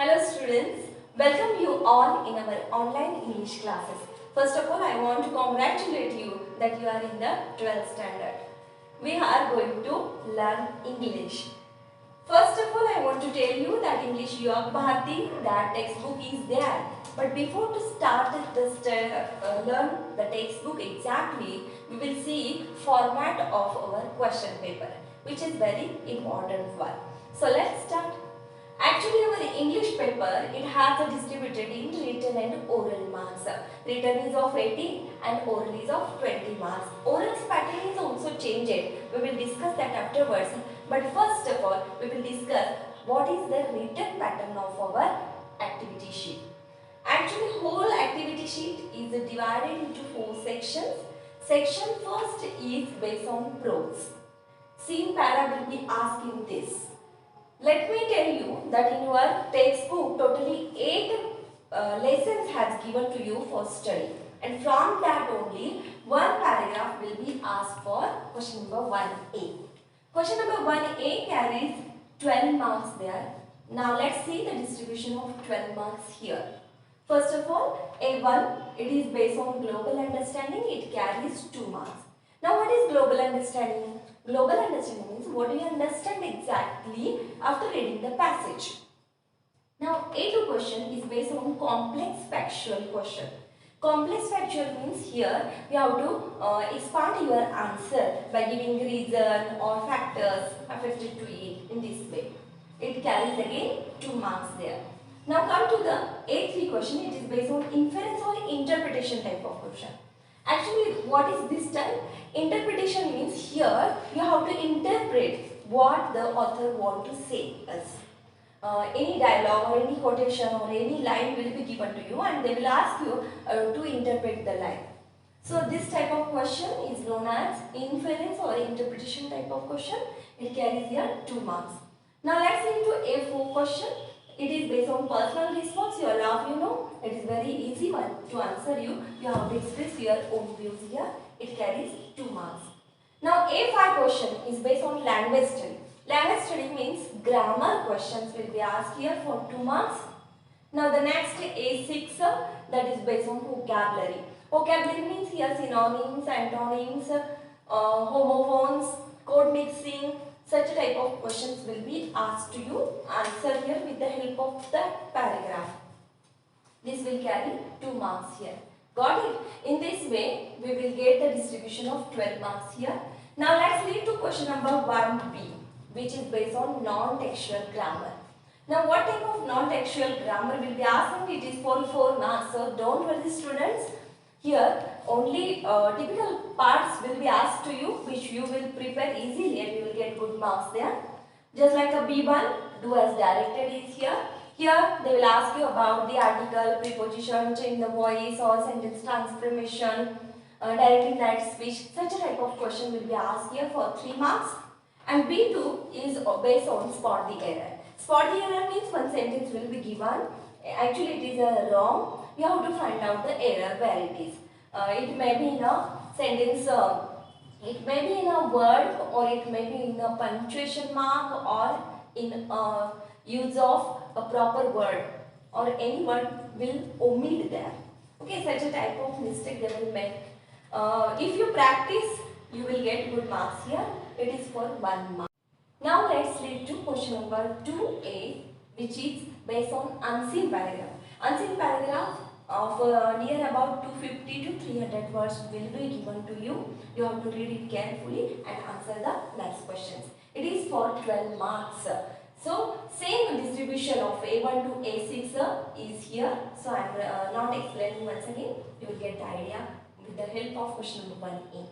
Hello students, welcome you all in our online English classes. First of all, I want to congratulate you that you are in the 12th standard. We are going to learn English. First of all, I want to tell you that English Yog Bharati, that textbook is there. But before to start learn the textbook exactly, we will see format of our question paper, which is very important one. So let's start. Actually, our English paper, it has a distributed in written and oral marks. Written is of 80 and oral is of 20 marks. Oral's pattern is also changed. We will discuss that afterwards. But first of all, we will discuss what is the written pattern of our activity sheet. Actually, whole activity sheet is divided into 4 sections. Section first is based on prose. Scene para will be asking this. Let me tell you that in your textbook totally 8 lessons has given to you for study, and from that only one paragraph will be asked for question number 1A. Question number 1A carries 12 marks there. Now let's see the distribution of 12 marks here. First of all, A1, it is based on global understanding, it carries 2 marks. Now what is global understanding? Global understanding means what do you understand exactly after reading the passage. Now A2 question is based on complex factual question. Complex factual means here you have to expand your answer by giving reason or factors affected to it in this way. It carries again 2 marks there. Now come to the A3 question. It is based on inference or interpretation type of question. Actually, what is this type? Interpretation means here you have to interpret what the author want to say us. Any dialogue or any quotation or any line will be given to you and they will ask you to interpret the line. So this type of question is known as inference or interpretation type of question. It carries here 2 marks. Now let's see into A4 question. It is based on personal response. You all you know it is very easy one to answer you. You have to express your own views here. It carries 2 marks. Now A5 question is based on language study. Language study means grammar questions will be asked here for 2 marks. Now the next A6 that is based on vocabulary. Vocabulary means here synonyms, antonyms, homophones, code mixing. Such type of questions will be asked to you. Answer here with the help of that paragraph. This will carry 2 marks here. Got it? In this way, we will get the distribution of 12 marks here. Now let's lead to question number 1B, which is based on non-textual grammar. Now what type of non-textual grammar will be asked, and it is for 4 marks. So don't worry students. Here only typical parts will be asked to you, which you will prepare easily and you will get good marks there. Just like a B1, do as directed is here. Here they will ask you about the article, preposition, change the voice or sentence transformation, direct indirect speech. Such a type of question will be asked here for 3 marks. And B2 is based on spot the error. Spot the error means one sentence will be given. Actually it is wrong. You have to find out the error where it is. It may be in a sentence, it may be in a word, or it may be in a punctuation mark, or in use of a proper word, or any word will omit there. Okay, such a type of mistake they will make. If you practice, you will get good marks here. It is for 1 mark. Now let's lead to question number 2A, which is based on unseen paragraph. Unseen paragraph of near about 250 to 300 words will be given to you. You have to read it carefully and answer the next questions. It is for 12 marks. So same distribution of A1 to A6 is here. So I am not explaining once again. You will get the idea with the help of question number 1A.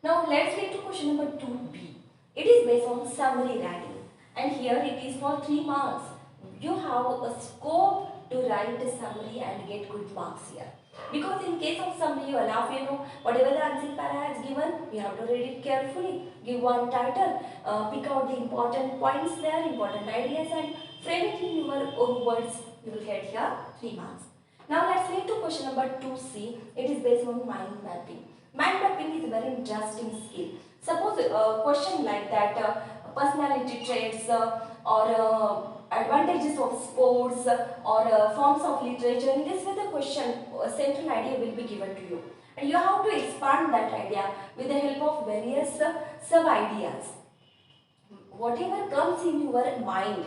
Now let's get to question number 2B. It is based on summary writing, and here it is for 3 marks. You have a scope to write a summary and get good marks here. Because in case of summary, you allow you know whatever the unseen para has given, you have to read it carefully. Give one title, pick out the important points there, important ideas, and frame it in your own words. You will get here 3 marks. Now let's get to question number 2C. It is based on mind mapping. Mind mapping is a very interesting skill. Suppose a question like that, personality traits or advantages of sports or forms of literature. In this way the question, central idea will be given to you. And you have to expand that idea with the help of various sub-ideas. Whatever comes in your mind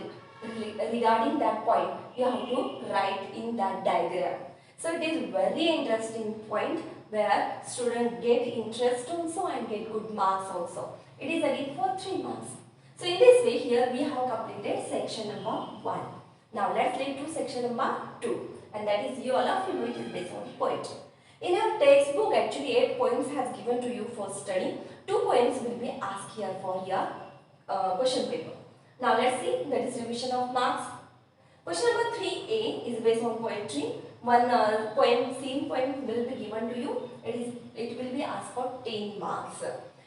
regarding that point, you have to write in that diagram. So it is very interesting point where students get interest also and get good marks also. It is again for 3 marks. So in this way here we have completed section number 1. Now let's lead to section number 2, and that is you all of you know it is based on poetry. In your textbook actually 8 poems has given to you for study. 2 poems will be asked here for your question paper. Now let's see the distribution of marks. Question number 3A is based on poetry. One poem, scene poem will be given to you. It will be asked for 10 marks.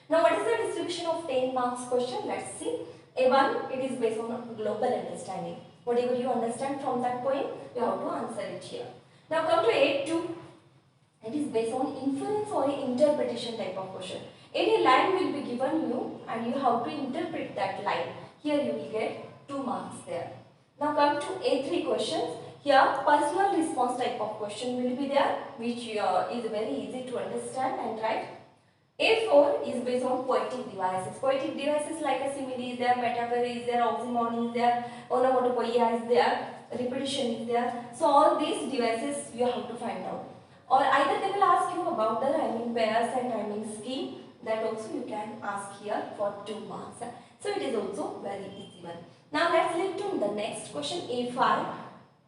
Now what is the distribution of 10 marks question? Let's see. A1, it is based on global understanding. Whatever you understand from that poem, you have to answer it here. Now come to A2. It is based on inference or interpretation type of question. Any line will be given you and you have to interpret that line. Here you will get 2 marks there. Now come to A3 questions. Here personal response type of question will be there, which is very easy to understand and write. A4 is based on poetic devices. Poetic devices like a simile is there, metaphor is there, oxymoron is there, onomatopoeia is there, repetition is there. So all these devices you have to find out. Or either they will ask you about the rhyming pairs and rhyming scheme. That also you can ask here for 2 marks. So it is also very easy one. Now let's lead to the next question, A5.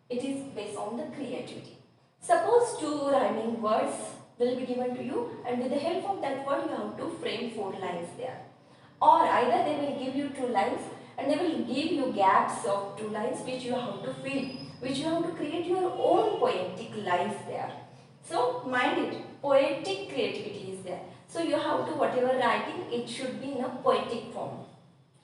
It is based on the creativity. Suppose 2 rhyming words will be given to you, and with the help of that word you have to frame 4 lines there. Or either they will give you 2 lines and they will give you gaps of 2 lines which you have to fill, which you have to create your own poetic lines there. So mind it, poetic creativity is there. So you have to, whatever writing, it should be in a poetic form.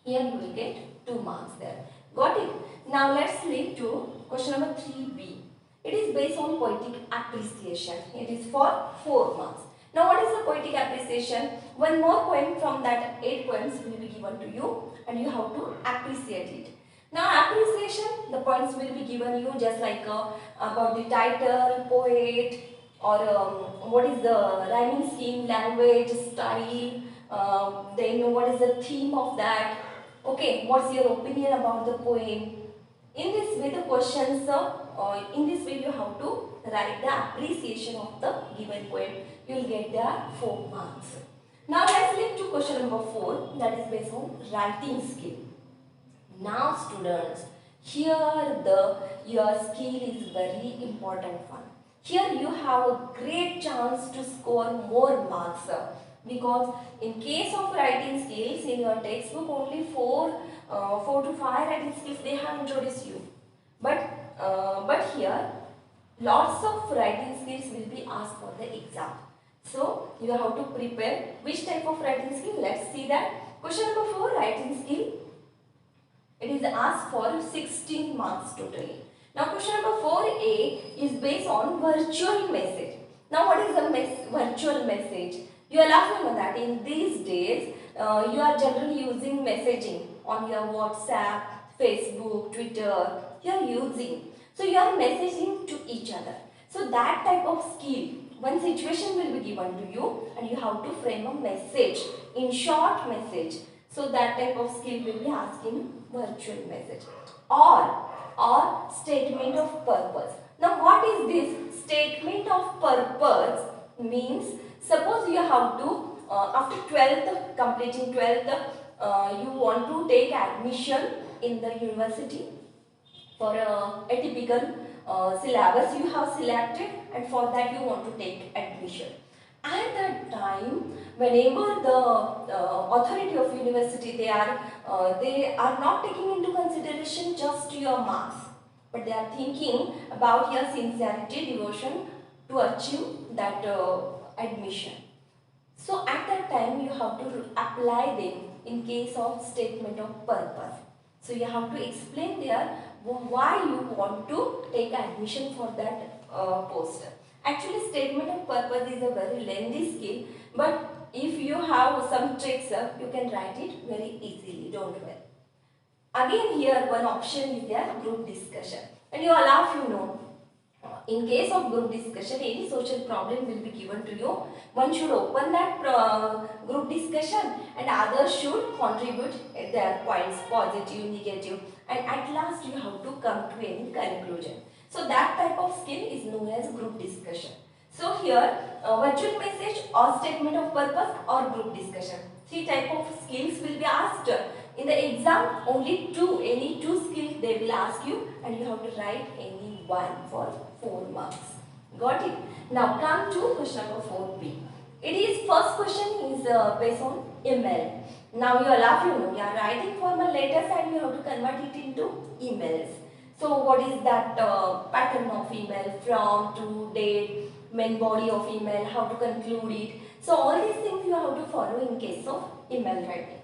Here you will get 2 marks there. Got it? Now let's lead to question number 3B. It is based on poetic appreciation. It is for 4 marks. Now what is the poetic appreciation? One more poem from that 8 poems will be given to you and you have to appreciate it. Now appreciation, the points will be given you just like about the title, poet, or what is the rhyming scheme, language, style, then what is the theme of that. Okay, what's your opinion about the poem? In this way the questions, in this way you have to write the appreciation of the given poem. You will get there 4 marks. Now let's lead to question number 4, that is based on writing skill. Now students, here your skill is very important one. Here you have a great chance to score more marks because in case of writing skills in your textbook only 4 to 5 writing skills they have introduced you. But here lots of writing skills will be asked for the exam. So you have to prepare which type of writing skill. Let's see that. Question number 4, writing skill. It is asked for 16 marks totally. Now question number 4A is based on virtual message. Now what is the virtual message? You will also know that in these days you are generally using messaging on your WhatsApp, Facebook, Twitter. You are using. So you are messaging to each other. So that type of skill, one situation will be given to you and you have to frame a message in short message. So that type of skill will be asked in virtual message. Or statement of purpose. Now what is this statement of purpose? Means suppose you have to after 12th, completing 12th, you want to take admission in the university for a typical syllabus you have selected, and for that you want to take admission. At that time, whenever the authority of university they are not taking into consideration just your marks, but they are thinking about your sincerity, devotion to achieve that admission. So at that time you have to apply them in case of statement of purpose. So you have to explain there why you want to take admission for that post. Actually statement of purpose is a very lengthy skill, but if you have some tricks you can write it very easily, don't worry. Again here one option is there, group discussion. And you all of you know, in case of group discussion, any social problem will be given to you. One should open that group discussion and others should contribute their points, positive, negative, and at last you have to come to any conclusion. So that type of skill is known as group discussion. So here virtual message or statement of purpose or group discussion. Three type of skills will be asked. In the exam, any two skills they will ask you, and you have to write any one for 4 marks. Got it? Now come to question number 4b. It is first question is based on email. Now you you are writing formal letters and you have to convert it into emails. So what is that pattern of email, from, to, date, main body of email, how to conclude it. So all these things you have to follow in case of email writing.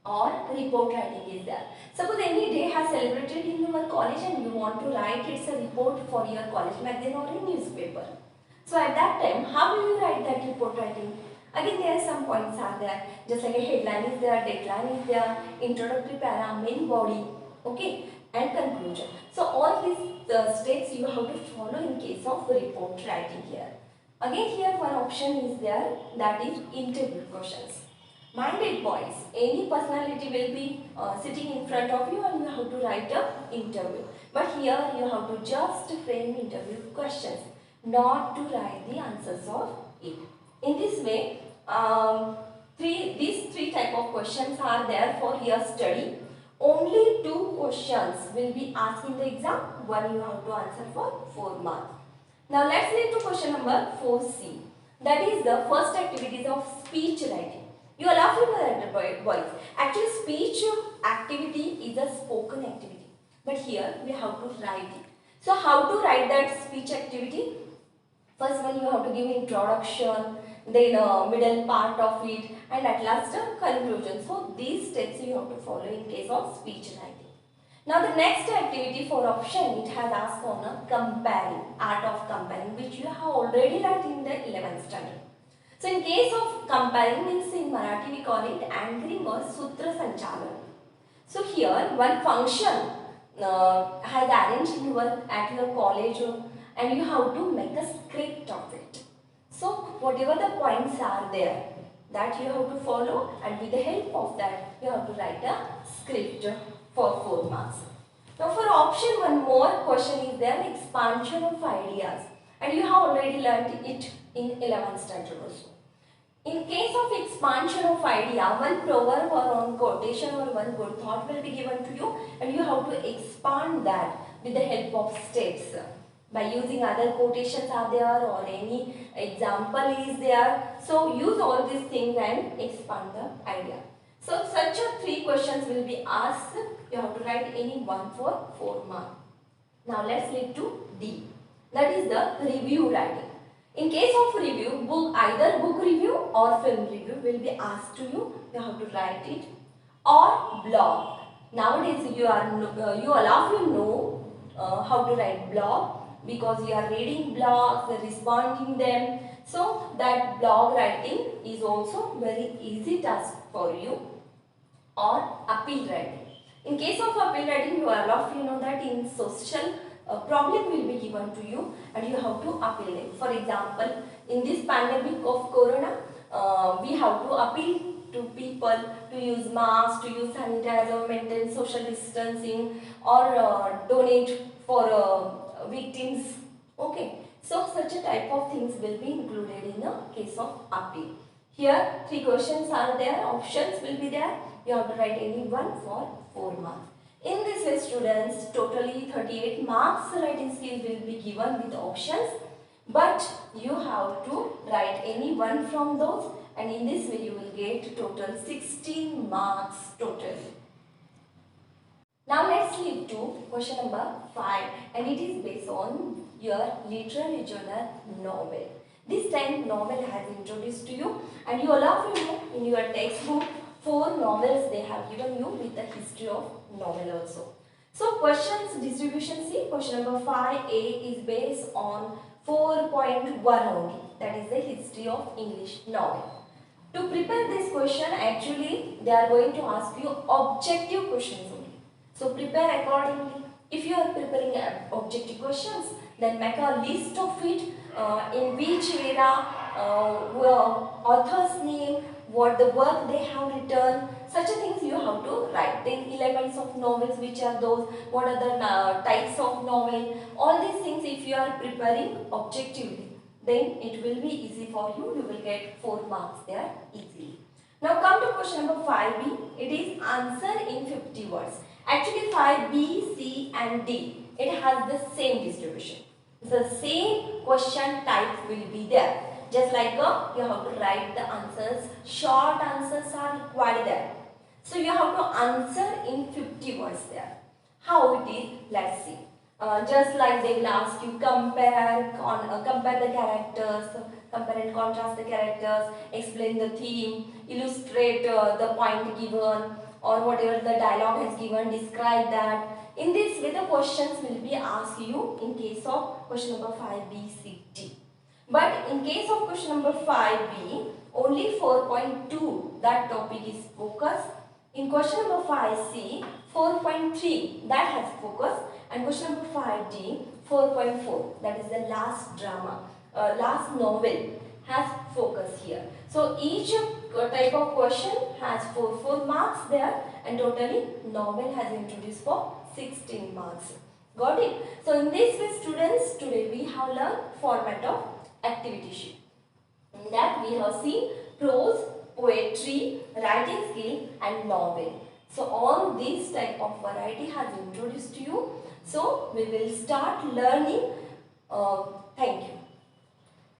Or report writing is there. Suppose any day has celebrated in your college and you want to write it's a report for your college magazine or a newspaper. So at that time, how will you write that report writing? Again, there are some points are there. Just like a headline is there, deadline is there, introductory para, main body, okay, and conclusion. So all these steps you have to follow in case of report writing here. Again, here one option is there, that is interview questions. Mind it boys, any personality will be sitting in front of you and you have to write an interview. But here you have to just frame interview questions, not to write the answers of it. In this way, these three type of questions are there for your study. Only 2 questions will be asked in the exam. One you have to answer for 4 marks. Now let's read to question number 4c. That is the first activities of speech writing. You are laughing at that, boys. Actually, speech activity is a spoken activity. But here we have to write it. So how to write that speech activity? First one you have to give introduction, then middle part of it, and at last a conclusion. So these steps you have to follow in case of speech writing. Now the next activity for option, it has asked on a comparing, art of comparing, which you have already learned in the 11th standard. So in case of comparing, means in Marathi we call it anchoring or sutra sanchalan. So here one function has arranged at your college and you have to make a script of it. So whatever the points are there, that you have to follow, and with the help of that you have to write a script for 4 marks. Now for option, one more question is there, expansion of ideas, and you have already learned it in 11th standard also. In case of expansion of idea, one proverb or one quotation or one good thought will be given to you, and you have to expand that with the help of steps. By using other quotations are there or any example is there. So use all these things and expand the idea. So such a 3 questions will be asked. You have to write any one for 4 marks. Now let's lead to D. That is the review writing. In case of review, either book review or film review will be asked to you. You have to write it. Or blog. Nowadays you all of you know how to write blog, because you are reading blogs, responding them. So that blog writing is also very easy task for you. Or appeal writing. In case of appeal writing, you all of you know that in social problem will be given to you and you have to appeal it. For example, in this pandemic of corona, we have to appeal to people to use masks, to use sanitizer, maintain social distancing, or donate for victims. Okay, so such a type of things will be included in the case of appeal. Here 3 questions are there, options will be there. You have to write any one for 4 marks. In this way, students, totally 38 marks writing skill will be given with options, but you have to write any one from those, and in this way you will get total 16 marks total. Now let's lead to question number 5, and it is based on your literary journal novel. This time novel has introduced to you, and you all of you know in your textbook 4 novels they have given you with the history of novel also. So questions distribution, see question number 5A is based on 4.1 only, that is the history of English novel. To prepare this question, actually they are going to ask you objective questions only. So prepare accordingly. If you are preparing objective questions, then make a list of it, in which era, author's name, what the work they have written, such a things you have to write. Then elements of novels, which are those, what are the types of novel, all these things if you are preparing objectively, then it will be easy for you. You will get 4 marks there easily. Now come to question number 5b. It is answer in 50 words. Actually 5b, c and d, it has the same distribution. The same question type will be there. Just like you have to write the answers. Short answers are required there. So you have to answer in 50 words there. How it is? Let's see. Just like they will ask you, compare the characters, compare and contrast the characters, explain the theme, illustrate the point given, or whatever the dialogue has given, describe that. In this way, the questions will be asked you in case of question number 5b, c, d. But in case of question number 5b, only 4.2 that topic is focused. In question number 5c, 4.3 that has focus, and question number 5d, 4.4 that is the last drama, last novel has focus here. So each type of question has 4 marks there, and totally novel has introduced for 16 marks. Got it? So in this way students, today we have learned format of activity sheet. In that we have seen prose, poetry, writing skill and novel. So all these type of variety has introduced to you. So we will start learning. Thank you.